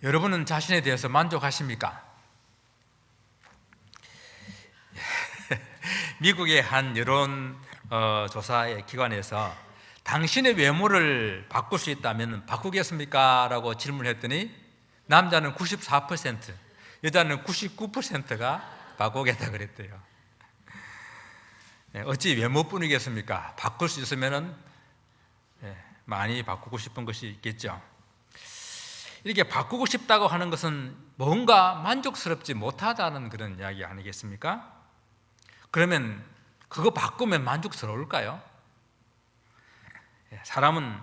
여러분은 자신에 대해서 만족하십니까? 미국의 한 여론 조사의 기관에서 당신의 외모를 바꿀 수 있다면 바꾸겠습니까? 라고 질문했더니 남자는 94%, 여자는 99%가 바꾸겠다 그랬대요. 어찌 외모뿐이겠습니까? 바꿀 수 있으면 많이 바꾸고 싶은 것이 있겠죠. 이렇게 바꾸고 싶다고 하는 것은 뭔가 만족스럽지 못하다는 그런 이야기 아니겠습니까? 그러면 그거 바꾸면 만족스러울까요? 사람은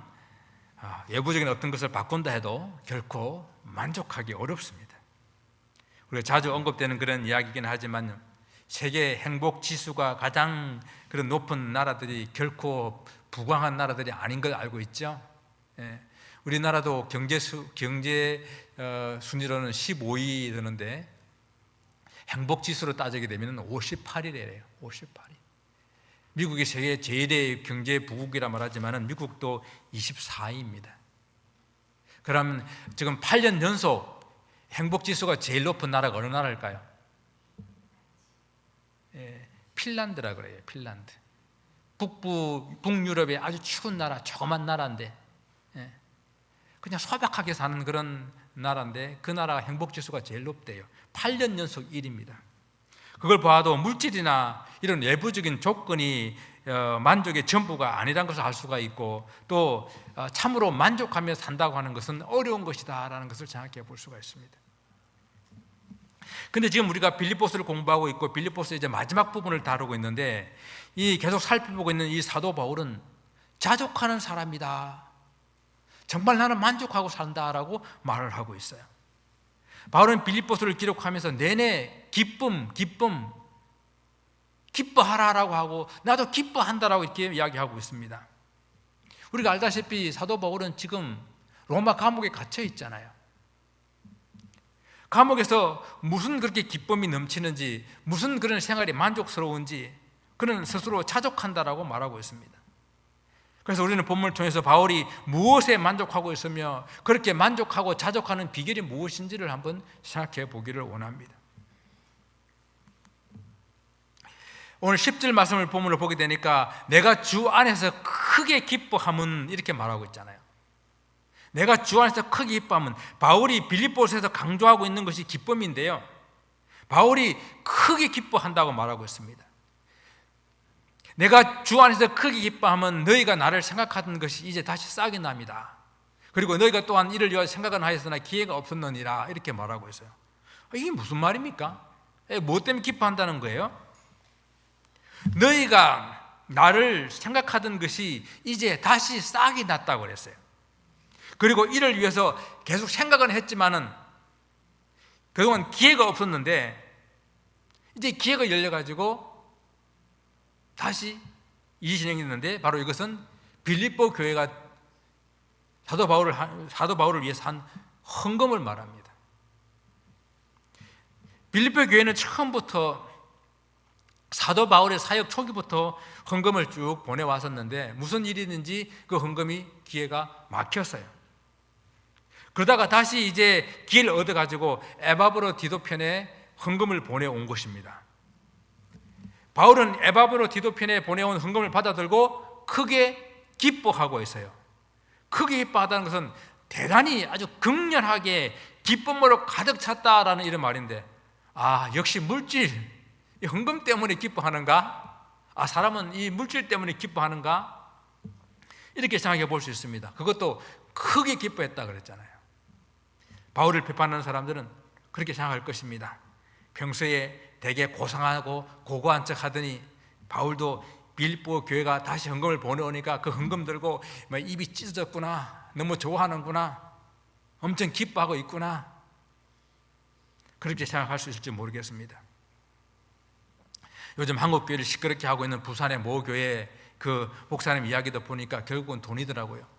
외부적인 어떤 것을 바꾼다 해도 결코 만족하기 어렵습니다. 우리가 자주 언급되는 그런 이야기이긴 하지만 세계 행복 지수가 가장 그런 높은 나라들이 결코 부강한 나라들이 아닌 걸 알고 있죠. 우리나라도 경제 순위로는 15위 되는데 행복 지수로 따지게 되면 58위래요. 58위. 미국이 세계 제일의 경제 부국이라 말하지만 미국도 24위입니다. 그럼 지금 8년 연속 행복 지수가 제일 높은 나라가 어느 나라일까요? 핀란드라 그래요. 핀란드. 북유럽의 아주 추운 나라, 조그만 나라인데 그냥 소박하게 사는 그런 나라인데 그 나라가 행복지수가 제일 높대요. 8년 연속 1위입니다. 그걸 봐도 물질이나 이런 외부적인 조건이 만족의 전부가 아니라는 것을 알 수가 있고 또 참으로 만족하며 산다고 하는 것은 어려운 것이다라는 것을 생각해 볼 수가 있습니다. 근데 지금 우리가 빌립보서를 공부하고 있고 빌립보서 이제 마지막 부분을 다루고 있는데 이 계속 살펴보고 있는 이 사도 바울은 자족하는 사람이다. 정말 나는 만족하고 산다라고 말을 하고 있어요. 바울은 빌립보서를 기록하면서 내내 기뻐하라라고 하고 나도 기뻐한다라고 이렇게 이야기하고 있습니다. 우리가 알다시피 사도 바울은 지금 로마 감옥에 갇혀 있잖아요. 감옥에서 무슨 그렇게 기쁨이 넘치는지 무슨 그런 생활이 만족스러운지 그는 스스로 자족한다라고 말하고 있습니다. 그래서 우리는 본문을 통해서 바울이 무엇에 만족하고 있으며 그렇게 만족하고 자족하는 비결이 무엇인지를 한번 생각해 보기를 원합니다. 오늘 10절 말씀을 본문을 보게 되니까 내가 주 안에서 크게 기뻐함은 이렇게 말하고 있잖아요. 내가 주 안에서 크게 기뻐함은 바울이 빌립보서에서 강조하고 있는 것이 기쁨인데요. 바울이 크게 기뻐한다고 말하고 있습니다. 내가 주 안에서 크게 기뻐하면 너희가 나를 생각하던 것이 이제 다시 싹이 납니다. 그리고 너희가 또한 이를 위하여 생각은 하였으나 기회가 없었느니라 이렇게 말하고 있어요. 이게 무슨 말입니까? 뭐 때문에 기뻐한다는 거예요? 너희가 나를 생각하던 것이 이제 다시 싹이 났다고 그랬어요. 그리고 이를 위해서 계속 생각은 했지만은 그동안 기회가 없었는데 이제 기회가 열려가지고 다시 일이 진행했는데 바로 이것은 빌립보 교회가 사도 바울을 위해서 한 헌금을 말합니다. 빌립보 교회는 처음부터 사도 바울의 사역 초기부터 헌금을 쭉 보내왔었는데 무슨 일이 있는지 그 헌금이 기회가 막혔어요. 그러다가 다시 이제 기회를 얻어가지고 에바브로 디도편에 헌금을 보내온 것입니다. 바울은 에바브로 디도편에 보내온 헌금을 받아들고 크게 기뻐하고 있어요. 크게 기뻐하다는 것은 대단히 아주 극렬하게 기쁨으로 가득 찼다라는 이런 말인데 역시 물질, 이 헌금 때문에 기뻐하는가? 사람은 이 물질 때문에 기뻐하는가? 이렇게 생각해 볼 수 있습니다. 그것도 크게 기뻐했다 그랬잖아요. 바울을 비판하는 사람들은 그렇게 생각할 것입니다. 평소에 되게 고상하고 고고한 척 하더니 바울도 빌립보 교회가 다시 헌금을 보내오니까 그 헌금 들고 입이 찢어졌구나, 너무 좋아하는구나, 엄청 기뻐하고 있구나, 그렇게 생각할 수 있을지 모르겠습니다. 요즘 한국 교회를 시끄럽게 하고 있는 부산의 모 교회 그 목사님 이야기도 보니까 결국은 돈이더라고요.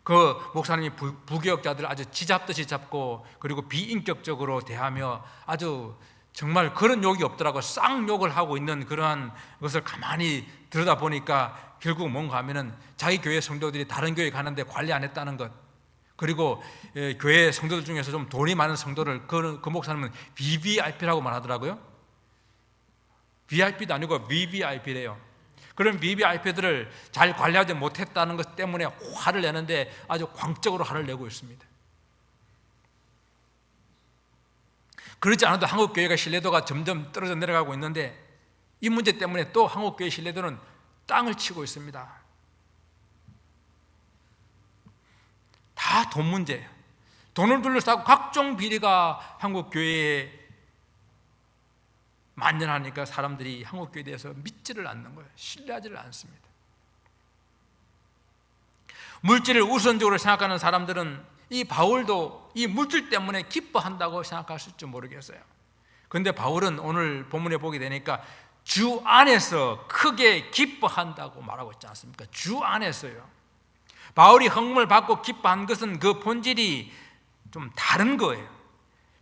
그 목사님이 부교역자들 아주 쥐잡듯이 잡고 그리고 비인격적으로 대하며 아주 정말 그런 욕이 없더라고. 쌍욕을 하고 있는 그러한 것을 가만히 들여다보니까 결국 뭔가 하면은 자기 교회 성도들이 다른 교회 가는데 관리 안 했다는 것, 그리고 교회 성도들 중에서 좀 돈이 많은 성도를 그 목사님은 VVIP라고 말하더라고요. VIP도 아니고 VVIP래요. 그런 VVIP들을 잘 관리하지 못했다는 것 때문에 화를 내는데 아주 광적으로 화를 내고 있습니다. 그렇지 않아도 한국교회가 신뢰도가 점점 떨어져 내려가고 있는데 이 문제 때문에 또 한국교회 신뢰도는 땅을 치고 있습니다. 다 돈 문제예요. 돈을 둘러싸고 각종 비리가 한국교회에 만연하니까 사람들이 한국교회에 대해서 믿지를 않는 거예요. 신뢰하지를 않습니다. 물질을 우선적으로 생각하는 사람들은 이 바울도 이 물질 때문에 기뻐한다고 생각하실지 모르겠어요. 그런데 바울은 오늘 본문에 보게 되니까 주 안에서 크게 기뻐한다고 말하고 있지 않습니까? 주 안에서요. 바울이 헌금을 받고 기뻐한 것은 그 본질이 좀 다른 거예요.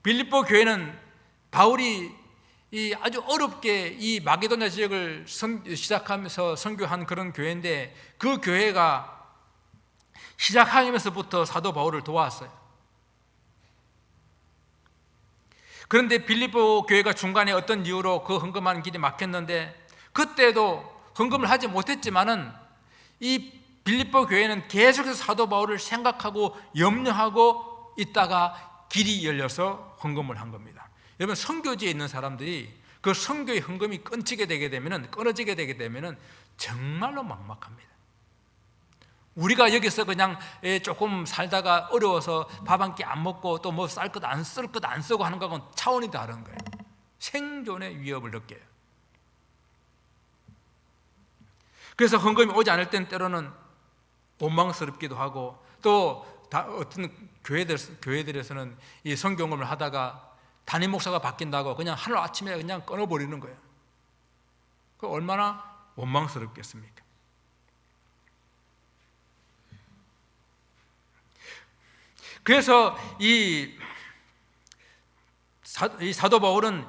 빌립보 교회는 바울이 아주 어렵게 이 마게도냐 지역을 시작하면서 선교한 그런 교회인데 그 교회가 시작하면서부터 사도 바울을 도왔어요. 그런데 빌립보 교회가 중간에 어떤 이유로 그 헌금하는 길이 막혔는데 그때도 헌금을 하지 못했지만은 이 빌립보 교회는 계속해서 사도 바울을 생각하고 염려하고 있다가 길이 열려서 헌금을 한 겁니다. 여러분 선교지에 있는 사람들이 그 선교의 헌금이 끊어지게 되게 되면은 정말로 막막합니다. 우리가 여기서 그냥 조금 살다가 어려워서 밥 한 끼 안 먹고 또 뭐 쌀 것 안 쓸 것 안 쓰고 하는 거하고는 차원이 다른 거예요. 생존의 위협을 느껴요. 그래서 헌금이 오지 않을 땐 때로는 원망스럽기도 하고 또 어떤 교회들에서는 이 선교헌금을 하다가 담임 목사가 바뀐다고 그냥 하루 아침에 그냥 끊어버리는 거예요. 그 얼마나 원망스럽겠습니까? 그래서 이 사도 바울은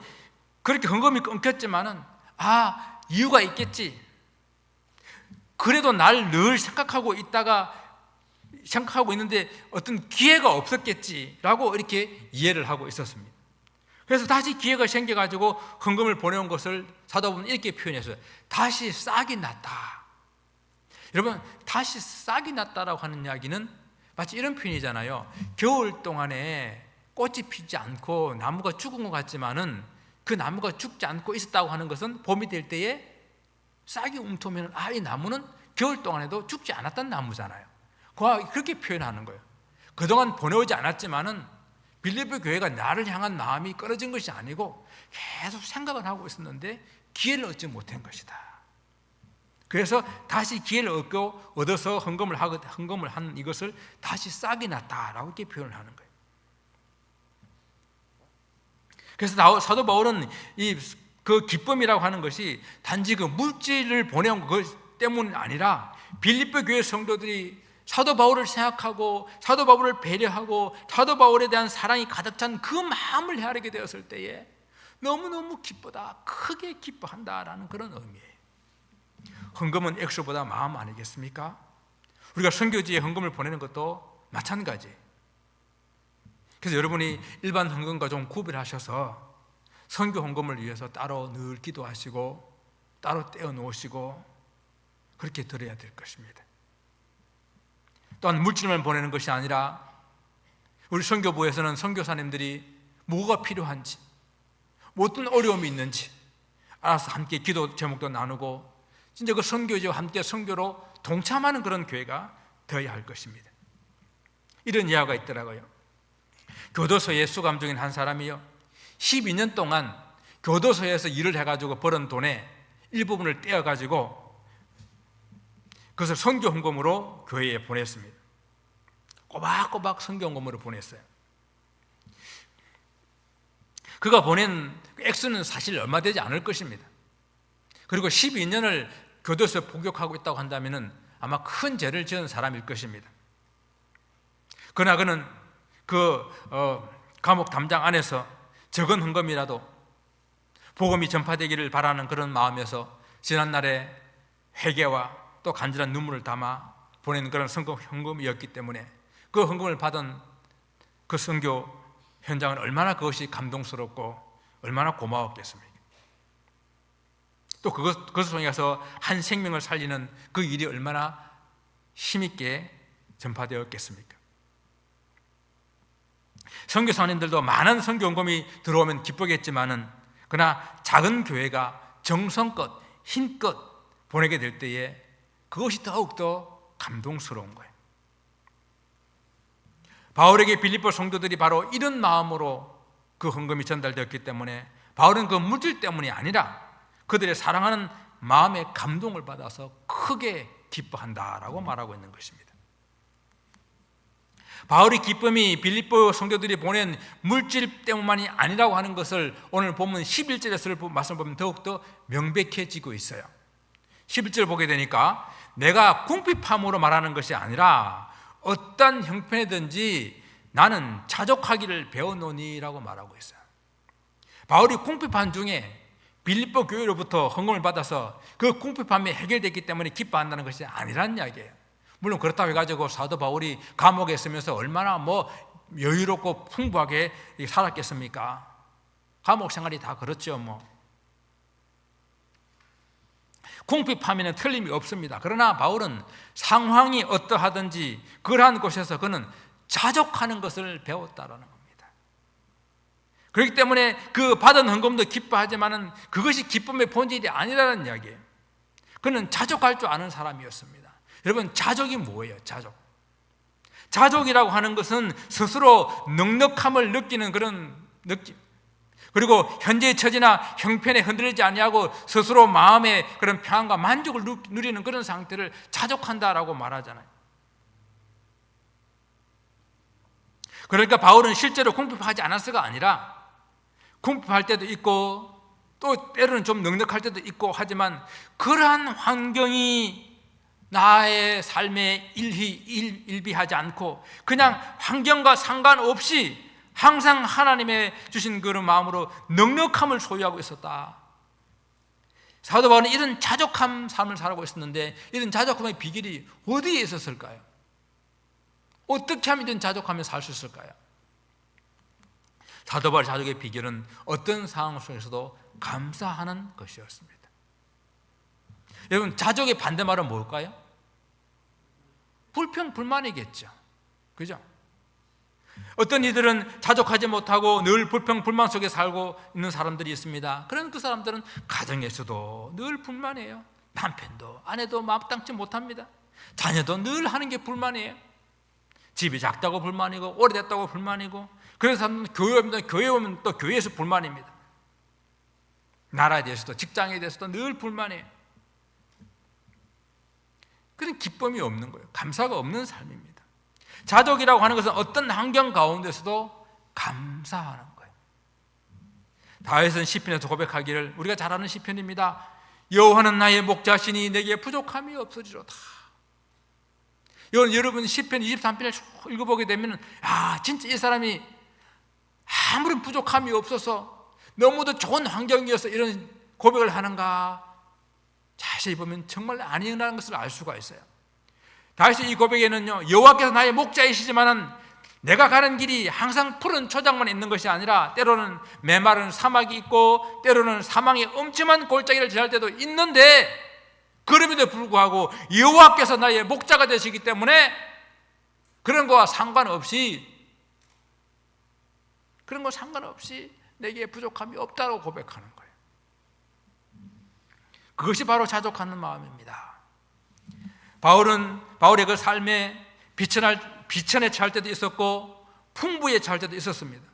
그렇게 헌금이 끊겼지만은 이유가 있겠지. 그래도 날 늘 생각하고 있는데 어떤 기회가 없었겠지라고 이렇게 이해를 하고 있었습니다. 그래서 다시 기회가 생겨가지고 헌금을 보내온 것을 사도 바울은 이렇게 표현했어요. 다시 싹이 났다. 여러분 다시 싹이 났다라고 하는 이야기는 마치 이런 표현이잖아요. 겨울 동안에 꽃이 피지 않고 나무가 죽은 것 같지만은 그 나무가 죽지 않고 있었다고 하는 것은 봄이 될 때에 싹이 움트면 이 나무는 겨울 동안에도 죽지 않았던 나무잖아요. 그렇게 표현하는 거예요. 그동안 보내오지 않았지만은 빌립보 교회가 나를 향한 마음이 끊어진 것이 아니고 계속 생각을 하고 있었는데 기회를 얻지 못한 것이다. 그래서 다시 기회를 얻어서 헌금을 한 이것을 다시 싹이 났다라고 이렇게 표현을 하는 거예요. 그래서 사도 바울은 그 기쁨이라고 하는 것이 단지 그 물질을 보내온 것 때문이 아니라 빌립보 교회 성도들이 사도 바울을 생각하고 사도 바울을 배려하고 사도 바울에 대한 사랑이 가득 찬 그 마음을 헤아리게 되었을 때에 너무너무 기쁘다, 크게 기뻐한다라는 그런 의미예요. 헌금은 액수보다 마음 아니겠습니까? 우리가 선교지에 헌금을 보내는 것도 마찬가지예요. 그래서 여러분이 일반 헌금과 좀 구별하셔서 선교 헌금을 위해서 따로 늘 기도하시고 따로 떼어 놓으시고 그렇게 드려야 될 것입니다. 또한 물질만 보내는 것이 아니라 우리 선교부에서는 선교사님들이 뭐가 필요한지 어떤 어려움이 있는지 알아서 함께 기도 제목도 나누고 진짜 그 선교지와 함께 선교로 동참하는 그런 교회가 되어야 할 것입니다. 이런 이야기가 있더라고요. 교도소의 수감 중인 한 사람이요 12년 동안 교도소에서 일을 해가지고 벌은 돈의 일부분을 떼어가지고 그것을 선교 헌금으로 교회에 보냈습니다. 꼬박꼬박 선교 헌금으로 보냈어요. 그가 보낸 액수는 사실 얼마 되지 않을 것입니다. 그리고 12년을 교도소에 복역하고 있다고 한다면 아마 큰 죄를 지은 사람일 것입니다. 그러나 그는 감옥 담장 안에서 적은 헌금이라도 복음이 전파되기를 바라는 그런 마음에서 지난날에 회개와 또 간절한 눈물을 담아 보낸 그런 헌금이었기 때문에 그 헌금을 받은 그 선교 현장은 얼마나 그것이 감동스럽고 얼마나 고마웠겠습니까? 또 그것을 통해서 한 생명을 살리는 그 일이 얼마나 힘있게 전파되었겠습니까? 선교사님들도 많은 선교 헌금이 들어오면 기쁘겠지만은, 그러나 작은 교회가 정성껏 힘껏 보내게 될 때에 그것이 더욱더 감동스러운 거예요. 바울에게 빌립보 성도들이 바로 이런 마음으로 그 헌금이 전달되었기 때문에 바울은 그 물질 때문이 아니라 그들의 사랑하는 마음의 감동을 받아서 크게 기뻐한다라고 말하고 있는 것입니다. 바울의 기쁨이 빌립보 성도들이 보낸 물질 때문만이 아니라고 하는 것을 오늘 본문 11절에서 말씀을 보면 더욱더 명백해지고 있어요. 11절 보게 되니까 내가 궁핍함으로 말하는 것이 아니라 어떤 형편이든지 나는 자족하기를 배워노니라고 말하고 있어요. 바울이 궁핍한 중에 빌립보 교회로부터 헌금을 받아서 그 궁핍함이 해결됐기 때문에 기뻐한다는 것이 아니란 이야기예요. 물론 그렇다고 해가지고 사도 바울이 감옥에 있으면서 얼마나 여유롭고 풍부하게 살았겠습니까? 감옥 생활이 다 그렇죠. 궁핍함에는 틀림이 없습니다. 그러나 바울은 상황이 어떠하든지 그러한 곳에서 그는 자족하는 것을 배웠다라는 겁니다. 그렇기 때문에 그 받은 헌금도 기뻐하지만은 그것이 기쁨의 본질이 아니라는 이야기예요. 그는 자족할 줄 아는 사람이었습니다. 여러분, 자족이 뭐예요? 자족이라고 하는 것은 스스로 넉넉함을 느끼는 그런 느낌, 그리고 현재의 처지나 형편에 흔들리지 아니하고 스스로 마음의 그런 평안과 만족을 누리는 그런 상태를 자족한다라고 말하잖아요. 그러니까 바울은 실제로 궁핍하지 않았어가 아니라 궁핍할 때도 있고 또 때로는 좀 넉넉할 때도 있고 하지만 그러한 환경이 나의 삶에 일비하지 않고 그냥 환경과 상관없이 항상 하나님의 주신 그런 마음으로 넉넉함을 소유하고 있었다. 사도 바울은 이런 자족한 삶을 살고 있었는데 이런 자족함의 비결이 어디에 있었을까요? 어떻게 하면 이런 자족하며 살 수 있을까요? 사도 바울의 자족의 비결은 어떤 상황 속에서도 감사하는 것이었습니다. 여러분, 자족의 반대말은 뭘까요? 불평불만이겠죠. 그죠? 어떤 이들은 자족하지 못하고 늘 불평불만 속에 살고 있는 사람들이 있습니다. 그런 그 사람들은 가정에서도 늘 불만해요. 남편도 아내도 마땅치 못합니다. 자녀도 늘 하는 게 불만이에요. 집이 작다고 불만이고 오래됐다고 불만이고, 그래서 교회 오면 또 교회에서 불만입니다. 나라에 대해서도 직장에 대해서도 늘 불만해요. 그런 기쁨이 없는 거예요. 감사가 없는 삶입니다. 자족이라고 하는 것은 어떤 환경 가운데서도 감사하는 거예요. 다윗은 시편에서 고백하기를, 우리가 잘 아는 시편입니다. 여호와는 나의 목자시니 내게 부족함이 없으리로다. 여러분 시편 23편을 쭉 읽어보게 되면 진짜 이 사람이 아무런 부족함이 없어서 너무도 좋은 환경이어서 이런 고백을 하는가, 자세히 보면 정말 아니라는 것을 알 수가 있어요. 다윗의 이 고백에는요, 여호와께서 나의 목자이시지만은 내가 가는 길이 항상 푸른 초장만 있는 것이 아니라 때로는 메마른 사막이 있고 때로는 사망의 엄청난 골짜기를 지날 때도 있는데, 그럼에도 불구하고 여호와께서 나의 목자가 되시기 때문에 그런 거와 상관없이 내게 부족함이 없다고 고백하는 거예요. 그것이 바로 자족하는 마음입니다. 바울의 그 삶에 비천에 처할 때도 있었고 풍부에 처할 때도 있었습니다.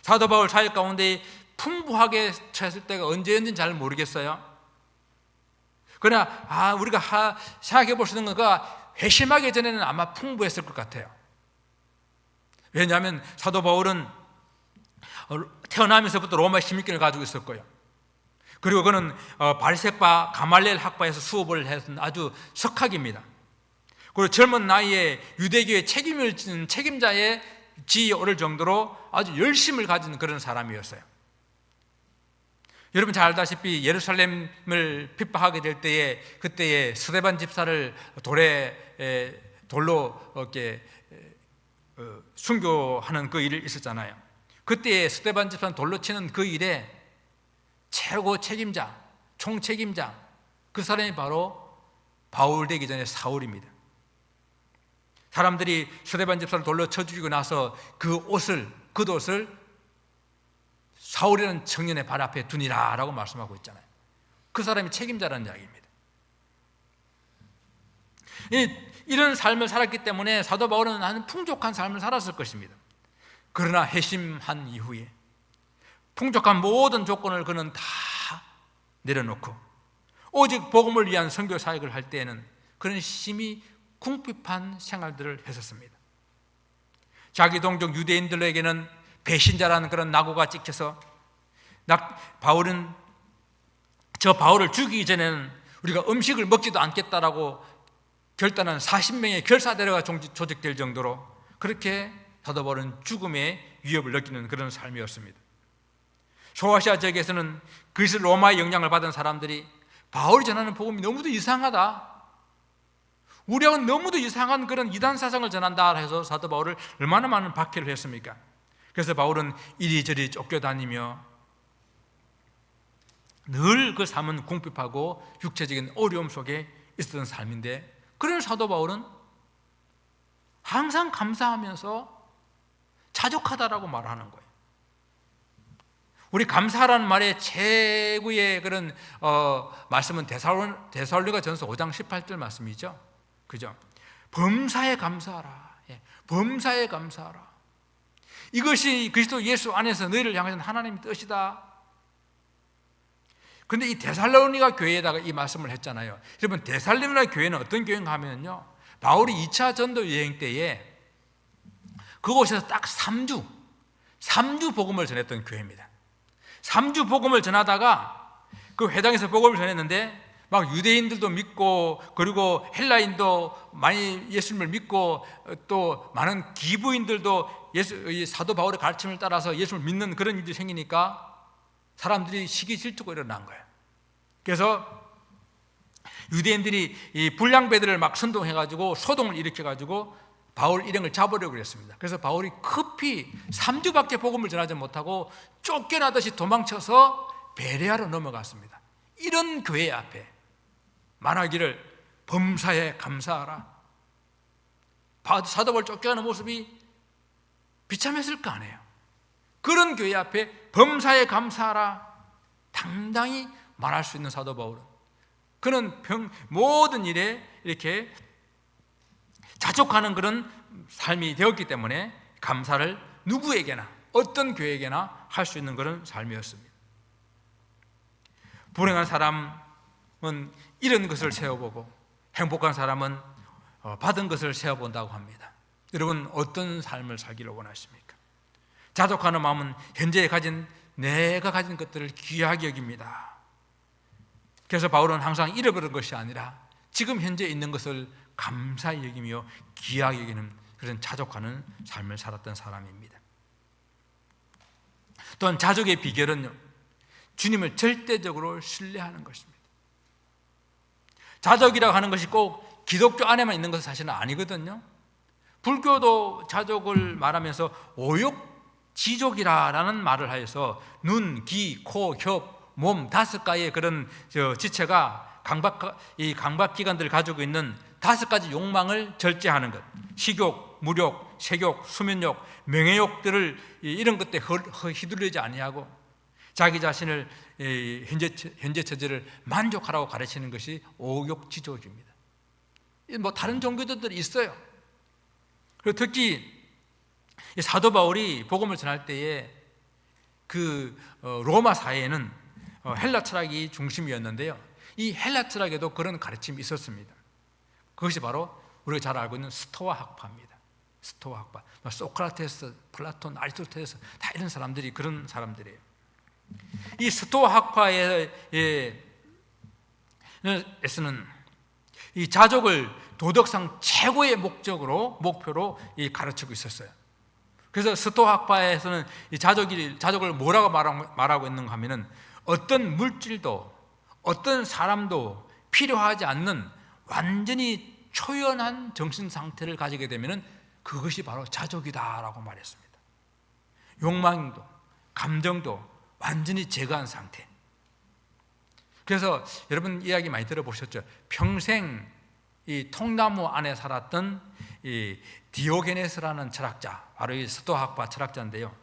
사도 바울 사역 가운데 풍부하게 처했을 때가 언제였는지 잘 모르겠어요. 그러나 우리가 생각해 볼 수 있는 거가 회심하기 전에는 아마 풍부했을 것 같아요. 왜냐하면 사도 바울은 태어나면서부터 로마 시민권을 가지고 있었고요. 그리고 그는 바리새파 가말리엘 학파에서 수업을 했던 아주 석학입니다. 그리고 젊은 나이에 유대교의 책임을 지는 책임자의 지위에 오를 정도로 아주 열심을 가진 그런 사람이었어요. 여러분 잘 알다시피 예루살렘을 핍박하게 될 때에 그때에 스데반 집사를 돌에 돌로 이렇게 순교하는 그 일이 있었잖아요. 그때 스데반 집사는 돌로 치는 그 일에 최고 책임자, 총책임자, 그 사람이 바로 바울 되기 전에 사울입니다. 사람들이 스데반 집사를 돌로 쳐 죽이고 나서 그 겉옷을 사울이라는 청년의 발 앞에 두니라 라고 말씀하고 있잖아요. 그 사람이 책임자라는 이야기입니다. 이런 삶을 살았기 때문에 사도 바울은 아주 풍족한 삶을 살았을 것입니다. 그러나 회심한 이후에 풍족한 모든 조건을 그는 다 내려놓고 오직 복음을 위한 선교 사역을 할 때에는 그는 심히 궁핍한 생활들을 했었습니다. 자기 동족 유대인들에게는 배신자라는 그런 낙오가 찍혀서 바울은 저 바울을 죽이기 전에는 우리가 음식을 먹지도 않겠다라고 결단한 40명의 결사대회가 조직될 정도로 그렇게 사도 바울은 죽음의 위협을 느끼는 그런 삶이었습니다. 소아시아 지역에서는 그리스 로마의 영향을 받은 사람들이 바울이 전하는 복음이 너무도 이상하다, 우리하고는 너무도 이상한 그런 이단 사상을 전한다 해서 사도 바울을 얼마나 많은 박해를 했습니까? 그래서 바울은 이리저리 쫓겨다니며 늘 그 삶은 궁핍하고 육체적인 어려움 속에 있었던 삶인데, 그런 사도 바울은 항상 감사하면서 자족하다라고 말하는 거예요. 우리 감사라는 말의 최고의 그런 말씀은 데살로니가전서 5장 18절 말씀이죠. 그죠? 범사에 감사하라. 범사에 감사하라. 이것이 그리스도 예수 안에서 너희를 향하신 하나님의 뜻이다. 그런데 이 데살로니가 교회에다가 이 말씀을 했잖아요. 여러분, 데살로니가 교회는 어떤 교회인가 하면요, 바울이 2차 전도 여행 때에 그곳에서 딱 3주 복음을 전했던 교회입니다. 3주 복음을 전하다가 그 회당에서 복음을 전했는데 막 유대인들도 믿고, 그리고 헬라인도 많이 예수님을 믿고, 또 많은 기부인들도 이 사도 바울의 가르침을 따라서 예수를 믿는 그런 일이 생기니까 사람들이 시기 질투가 일어난 거예요. 그래서 유대인들이 이 불량배들을 막 선동해가지고 소동을 일으켜가지고 바울 일행을 잡으려고 했습니다. 그래서 바울이 급히 3주밖에 복음을 전하지 못하고 쫓겨나듯이 도망쳐서 베레아로 넘어갔습니다. 이런 교회 앞에 말하기를 범사에 감사하라. 사도 바울 쫓겨가는 모습이 비참했을 거 아니에요. 그런 교회 앞에 범사에 감사하라 당당히 말할 수 있는 사도 바울은, 그는 모든 일에 이렇게 자족하는 그런 삶이 되었기 때문에 감사를 누구에게나 어떤 교회에게나 할 수 있는 그런 삶이었습니다. 불행한 사람은 잃은 것을 세워보고 행복한 사람은 받은 것을 세워본다고 합니다. 여러분, 어떤 삶을 살기를 원하십니까? 자족하는 마음은 현재 내가 가진 것들을 귀하게 여깁니다. 그래서 바울은 항상 잃어버린 것이 아니라 지금 현재 있는 것을 감사히 여기며 귀하게 여기는 그런 자족하는 삶을 살았던 사람입니다. 또한 자족의 비결은요, 주님을 절대적으로 신뢰하는 것입니다. 자족이라고 하는 것이 꼭 기독교 안에만 있는 것은 사실은 아니거든요. 불교도 자족을 말하면서 오욕지족이라는 말을 하여서 눈, 귀, 코, 혓, 몸 5가지의 그런 지체가 이 강박기관들을 가지고 있는 5가지 욕망을 절제하는 것, 식욕, 무욕, 색욕, 수면욕, 명예욕들을 이런 것들에 휘둘리지 아니하고 자기 자신을 현재 처지를 만족하라고 가르치는 것이 오욕지족입니다. 뭐 다른 종교들이 있어요. 그리고 특히 사도 바울이 복음을 전할 때에 그 로마 사회에는 헬라 철학이 중심이었는데요, 이 헬라 철학에도 그런 가르침이 있었습니다. 그것이 바로 우리가 잘 알고 있는 스토아 학파입니다. 스토아 학파, 소크라테스, 플라톤, 아리스토텔레스 다 이런 사람들이 그런 사람들이에요. 이 스토아 학파에서는 이 자족을 도덕상 최고의 목표로 가르치고 있었어요. 그래서 스토아 학파에서는 이 자족을 뭐라고 말하고 있는가 하면은 어떤 물질도 어떤 사람도 필요하지 않는 완전히 초연한 정신 상태를 가지게 되면 그것이 바로 자족이다라고 말했습니다. 욕망도 감정도 완전히 제거한 상태. 그래서 여러분 이야기 많이 들어보셨죠? 평생 이 통나무 안에 살았던 이 디오게네스라는 철학자, 바로 이 스토아학파 철학자인데요.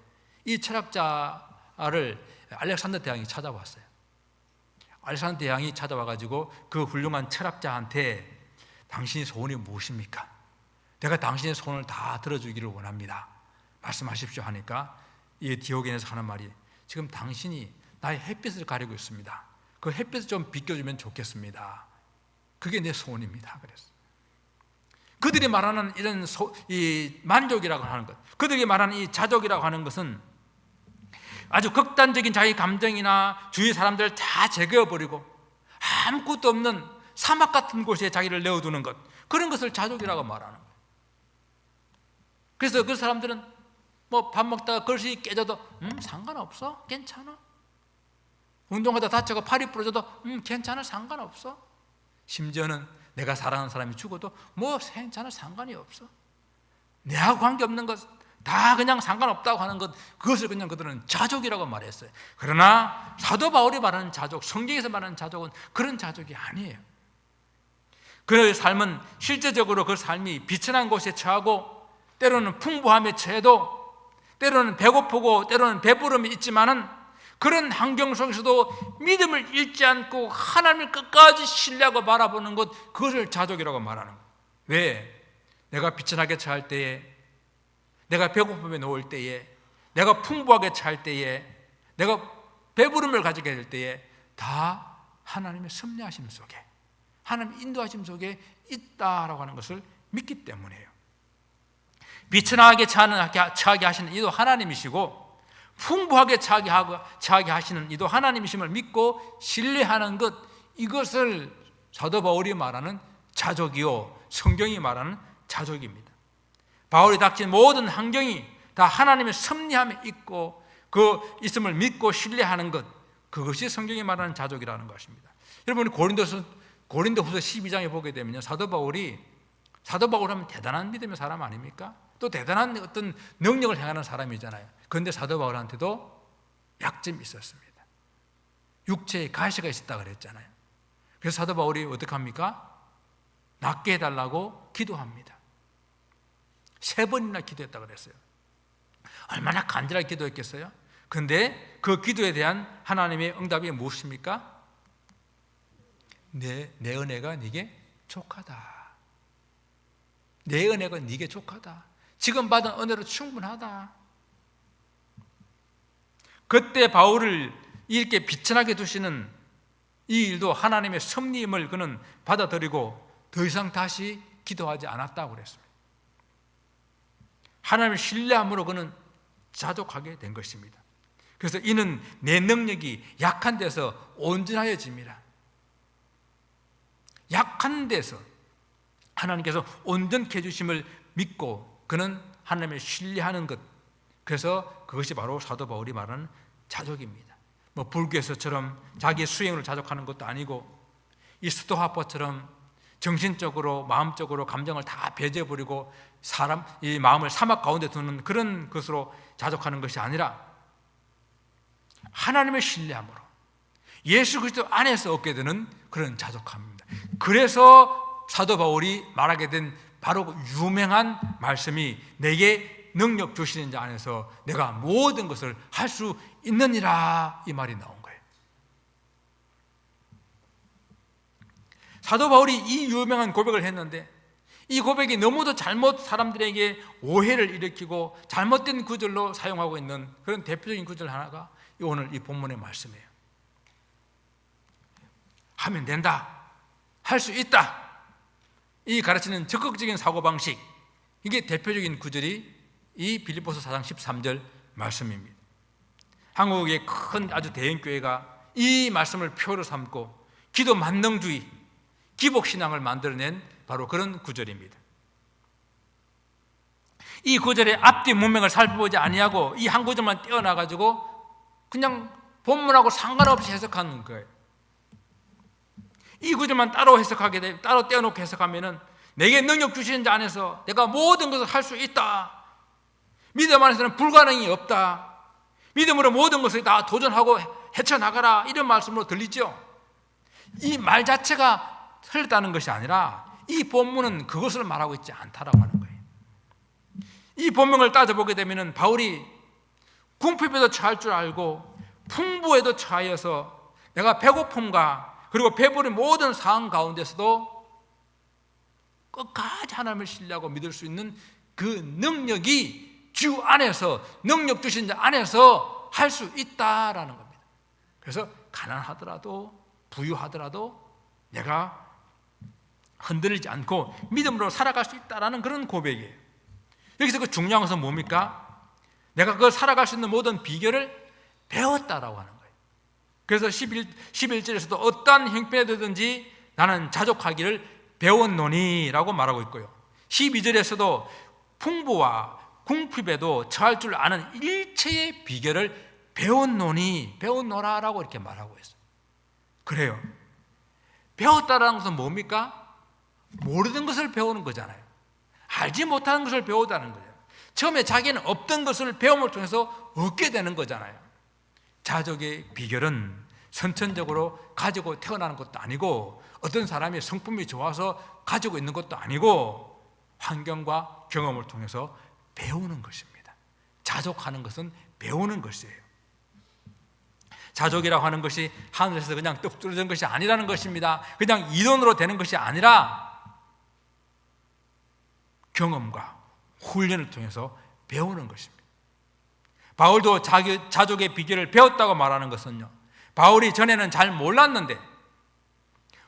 이 철학자를 알렉산더 대왕이 찾아왔어요. 알렉산더 대왕이 찾아와가지고 그 훌륭한 철학자한테 당신의 소원이 무엇입니까? 내가 당신의 소원을 다 들어주기를 원합니다. 말씀하십시오 하니까 이 디오게네스 하는 말이, 지금 당신이 나의 햇빛을 가리고 있습니다. 그 햇빛을 좀 비껴주면 좋겠습니다. 그게 내 소원입니다. 그랬어요. 그들이 말하는 이런 이 만족이라고 하는 것, 그들이 말하는 이 자족이라고 하는 것은 아주 극단적인 자기 감정이나 주위 사람들을 다 제거해버리고 아무것도 없는 사막 같은 곳에 자기를 내어두는 것, 그런 것을 자족이라고 말하는 거예요. 그래서 그 사람들은 뭐 밥 먹다가 그릇이 깨져도 상관없어, 괜찮아. 운동하다 다쳐가 팔이 부러져도 괜찮아, 상관없어. 심지어는 내가 사랑하는 사람이 죽어도 뭐 괜찮아, 상관이 없어. 내하고 관계없는 것 다 그냥 상관없다고 하는 것, 그것을 그냥 그들은 자족이라고 말했어요. 그러나 사도 바울이 말하는 자족, 성경에서 말하는 자족은 그런 자족이 아니에요. 그의 삶은 실제적으로 그 삶이 비천한 곳에 처하고 때로는 풍부함에 처해도 때로는 배고프고 때로는 배부름이 있지만은 그런 환경 속에서도 믿음을 잃지 않고 하나님을 끝까지 신뢰하고 바라보는 것, 그것을 자족이라고 말하는 거예요. 왜? 내가 비천하게 처할 때에, 내가 배고픔에 놓을 때에, 내가 풍부하게 처할 때에, 내가 배부름을 가지게 될 때에 다 하나님의 섭리하심 속에, 하나님의 인도하심 속에 있다라고 하는 것을 믿기 때문이에요. 비천하게 처하게 하시는 이도 하나님이시고 풍부하게 처하게 하시는 이도 하나님이심을 믿고 신뢰하는 것, 이것을 사도 바울이 말하는 자족이요, 성경이 말하는 자족입니다. 바울이 닥친 모든 환경이 다 하나님의 섭리함에 있고 그 있음을 믿고 신뢰하는 것, 그것이 성경이 말하는 자족이라는 것입니다. 여러분 고린도후서 12장에 보게 되면 사도 바울 하면 대단한 믿음의 사람 아닙니까? 또 대단한 어떤 능력을 행하는 사람이잖아요. 그런데 사도 바울한테도 약점이 있었습니다. 육체에 가시가 있었다 그랬잖아요. 그래서 사도 바울이 어떻게 합니까? 낫게 해달라고 기도합니다. 3번이나 기도했다 그랬어요. 얼마나 간절하게 기도했겠어요? 그런데 그 기도에 대한 하나님의 응답이 무엇입니까? 내 은혜가 네게 족하다. 내 은혜가 네게 족하다. 지금 받은 은혜로 충분하다. 그때 바울을 이렇게 비천하게 두시는 이 일도 하나님의 섭리임을 그는 받아들이고 더 이상 다시 기도하지 않았다고 그랬습니다. 하나님을 신뢰함으로 그는 자족하게 된 것입니다. 그래서 이는 내 능력이 약한 데서 온전하여집니다. 약한 데서 하나님께서 온전케 해주심을 믿고 그는 하나님을 신뢰하는 것, 그래서 그것이 바로 사도 바울이 말하는 자족입니다. 뭐 불교에서처럼 자기의 수행을 자족하는 것도 아니고 이 스토아파처럼 정신적으로 마음적으로 감정을 다 배제해버리고 이 마음을 사막 가운데 두는 그런 것으로 자족하는 것이 아니라 하나님을 신뢰함으로 예수 그리스도 안에서 얻게 되는 그런 자족함입니다. 그래서 사도 바울이 말하게 된 바로 그 유명한 말씀이 내게 능력 주시는 자 안에서 내가 모든 것을 할 수 있느니라, 이 말이 나온 거예요. 사도 바울이 이 유명한 고백을 했는데 이 고백이 너무도 사람들에게 오해를 일으키고 잘못된 구절로 사용하고 있는 그런 대표적인 구절 하나가 오늘 이 본문의 말씀이에요. 하면 된다, 할 수 있다, 이 가르치는 적극적인 사고방식, 이게 대표적인 구절이 이 빌립보서 4장 13절 말씀입니다. 한국의 큰 아주 대형교회가 이 말씀을 표로 삼고 기도 만능주의, 기복신앙을 만들어낸 바로 그런 구절입니다. 이 구절의 앞뒤 문맥을 살펴보지 아니하고 이 한 구절만 떼어놔가지고 그냥 본문하고 상관없이 해석하는 거예요. 이 구절만 따로 떼어놓고 해석하면은 내게 능력 주시는 자 안에서 내가 모든 것을 할 수 있다. 믿음 안에서는 불가능이 없다. 믿음으로 모든 것을 다 도전하고 헤쳐나가라. 이런 말씀으로 들리죠. 이 말 자체가 틀렸다는 것이 아니라 이 본문은 그것을 말하고 있지 않다라고 하는 거예요. 이 본문을 따져보게 되면 바울이 궁핍에도 처할 줄 알고 풍부에도 처하여서 내가 배고픔과 그리고 배부른 모든 상황 가운데서도 끝까지 하나님을 신뢰하고 믿을 수 있는 그 능력이 주 안에서, 능력 주신 자 안에서 할 수 있다라는 겁니다. 그래서 가난하더라도 부유하더라도 내가 흔들리지 않고 믿음으로 살아갈 수 있다라는 그런 고백이에요. 여기서 그 중요한 것은 뭡니까? 내가 그걸 살아갈 수 있는 모든 비결을 배웠다라고 하는 거예요. 그래서 11절에서도 어떠한 형편이든지 나는 자족하기를 배웠노니라고 말하고 있고요. 12절에서도 풍부와 궁핍에도 처할 줄 아는 일체의 비결을 배웠노라라고 이렇게 말하고 있어요. 그래요. 배웠다라는 것은 뭡니까? 모르는 것을 배우는 거잖아요. 알지 못하는 것을 배우다는 거예요. 처음에 자기는 없던 것을 배움을 통해서 얻게 되는 거잖아요. 자족의 비결은 선천적으로 가지고 태어나는 것도 아니고 어떤 사람이 성품이 좋아서 가지고 있는 것도 아니고 환경과 경험을 통해서 배우는 것입니다. 자족하는 것은 배우는 것이에요. 자족이라고 하는 것이 하늘에서 그냥 떡 떨어진 것이 아니라는 것입니다. 그냥 이론으로 되는 것이 아니라 경험과 훈련을 통해서 배우는 것입니다. 바울도 자족의 비결을 배웠다고 말하는 것은요, 바울이 전에는 잘 몰랐는데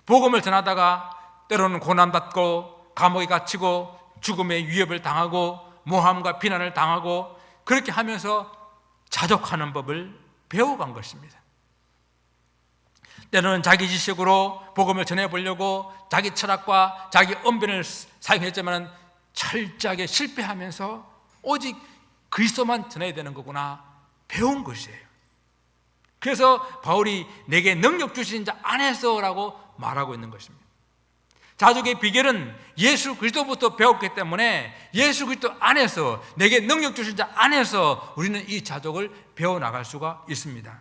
복음을 전하다가 때로는 고난받고 감옥에 갇히고 죽음의 위협을 당하고 모함과 비난을 당하고 그렇게 하면서 자족하는 법을 배워간 것입니다. 때로는 자기 지식으로 복음을 전해보려고 자기 철학과 자기 언변을 사용했지만 철저하게 실패하면서 오직 그리스도만 전해야 되는 거구나 배운 것이에요. 그래서 바울이 내게 능력 주신 자 안에서라고 말하고 있는 것입니다. 자족의 비결은 예수 그리스도부터 배웠기 때문에 예수 그리스도 안에서, 내게 능력 주신 자 안에서 우리는 이 자족을 배워나갈 수가 있습니다.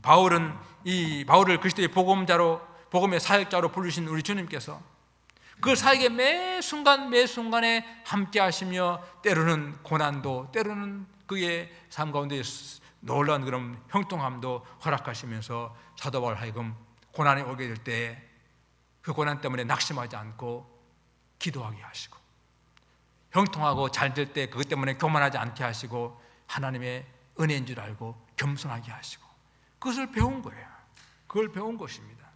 바울을 그리스도의 복음자로, 복음의 사역자로 부르신 우리 주님께서 그 사역의 매 순간에 함께 하시며 때로는 고난도, 때로는 그의 삶 가운데 놀라운 그런 형통함도 허락하시면서 사도 바울 하여금 고난이 오게 될 때 그 고난 때문에 낙심하지 않고 기도하게 하시고, 형통하고 잘 될 때 그것 때문에 교만하지 않게 하시고 하나님의 은혜인 줄 알고 겸손하게 하시고, 그것을 배운 거예요. 그걸 배운 것입니다.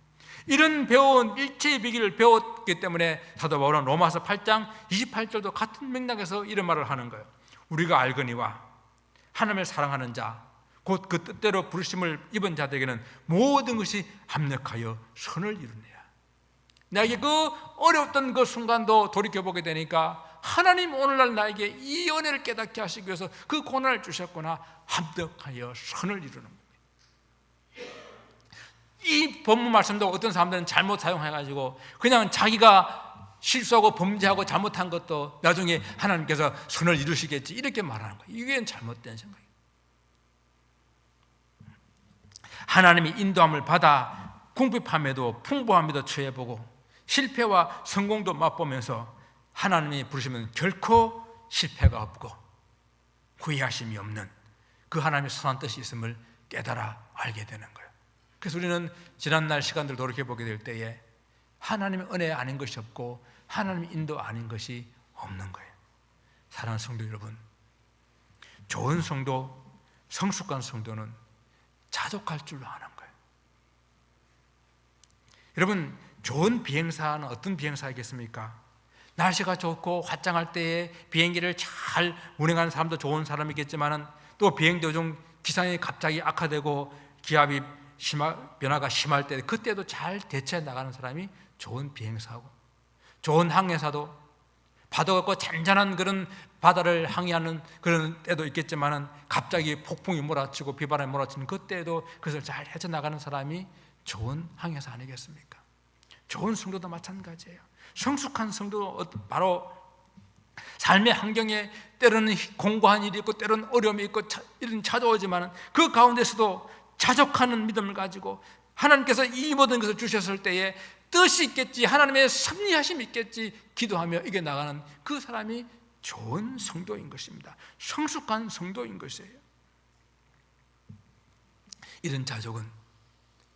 이런 배운 일체의 비결을 배웠기 때문에 사도 바울은 로마서 8장 28절도 같은 맥락에서 이런 말을 하는 거예요. 우리가 알거니와 하나님을 사랑하는 자 곧 그 뜻대로 부르심을 입은 자들에게는 모든 것이 합력하여 선을 이루느니라. 나에게 그 어려웠던 그 순간도 돌이켜보게 되니까 하나님 오늘날 나에게 이 은혜를 깨닫게 하시기 위해서 그 고난을 주셨구나, 합력하여 선을 이루는 겁니다. 이 본문 말씀도 어떤 사람들은 잘못 사용해가지고 그냥 자기가 실수하고 범죄하고 잘못한 것도 나중에 하나님께서 선을 이루시겠지 이렇게 말하는 거예요. 이게 잘못된 생각이에요. 하나님이 인도함을 받아 궁핍함에도 풍부함에도 처해보고 실패와 성공도 맛보면서 하나님이 부르시면 결코 실패가 없고 후회하심이 없는 그 하나님의 선한 뜻이 있음을 깨달아 알게 되는 거예요. 그래서 우리는 지난날 시간들 돌이켜보게 될 때에 하나님의 은혜 아닌 것이 없고 하나님의 인도 아닌 것이 없는 거예요. 사랑하는 성도 여러분, 좋은 성도, 성숙한 성도는 자족할 줄로 아는 거예요. 여러분, 좋은 비행사는 어떤 비행사이겠습니까? 날씨가 좋고 화창할 때에 비행기를 잘 운행하는 사람도 좋은 사람이겠지만 또 비행 도중 기상이 갑자기 악화되고 기압이 변화가 심할 때 그때도 잘 대처해 나가는 사람이 좋은 비행사고, 좋은 항해사도 파도가 없고 잔잔한 그런 바다를 항해하는 그런 때도 있겠지만 갑자기 폭풍이 몰아치고 비바람이 몰아치는 그때에도 그것을 잘 헤쳐나가는 사람이 좋은 항해사 아니겠습니까? 좋은 성도도 마찬가지예요. 성숙한 성도 바로 삶의 환경에 때로는 공고한 일이 있고 때로는 어려움이 있고 이런 찾아오지만 그 가운데서도 자족하는 믿음을 가지고 하나님께서 이 모든 것을 주셨을 때에 뜻이 있겠지, 하나님의 섭리하심이 있겠지 기도하며 이겨나가는 그 사람이 좋은 성도인 것입니다. 성숙한 성도인 것이에요. 이런 자족은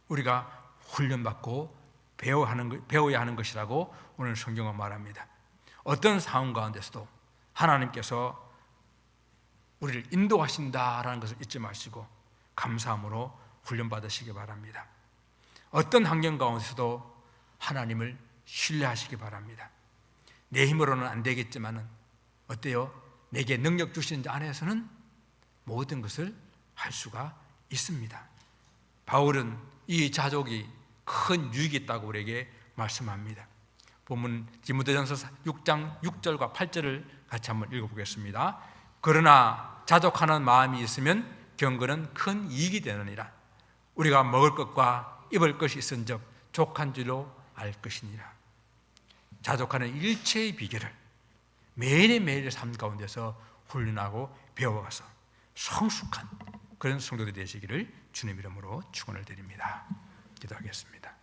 우리가 훈련받고 배워야 하는 것이라고 오늘 성경은 말합니다. 어떤 상황 가운데서도 하나님께서 우리를 인도하신다라는 것을 잊지 마시고 감사함으로 훈련받으시기 바랍니다. 어떤 환경 가운데서도 하나님을 신뢰하시기 바랍니다. 내 힘으로는 안 되겠지만은 어때요? 내게 능력 주신 자 안에서는 모든 것을 할 수가 있습니다. 바울은 이 자족이 큰 유익이 있다고 우리에게 말씀합니다. 본문 디모데전서 6장 6절과 8절을 같이 한번 읽어보겠습니다. 그러나 자족하는 마음이 있으면 경건은 큰 이익이 되느니라. 우리가 먹을 것과 입을 것이 있은즉 족한 줄로 알 것이니라. 자족하는 일체의 비결을 매일매일의 삶 가운데서 훈련하고 배워가서 성숙한 그런 성도들이 되시기를 주님 이름으로 축원을 드립니다. 기도하겠습니다.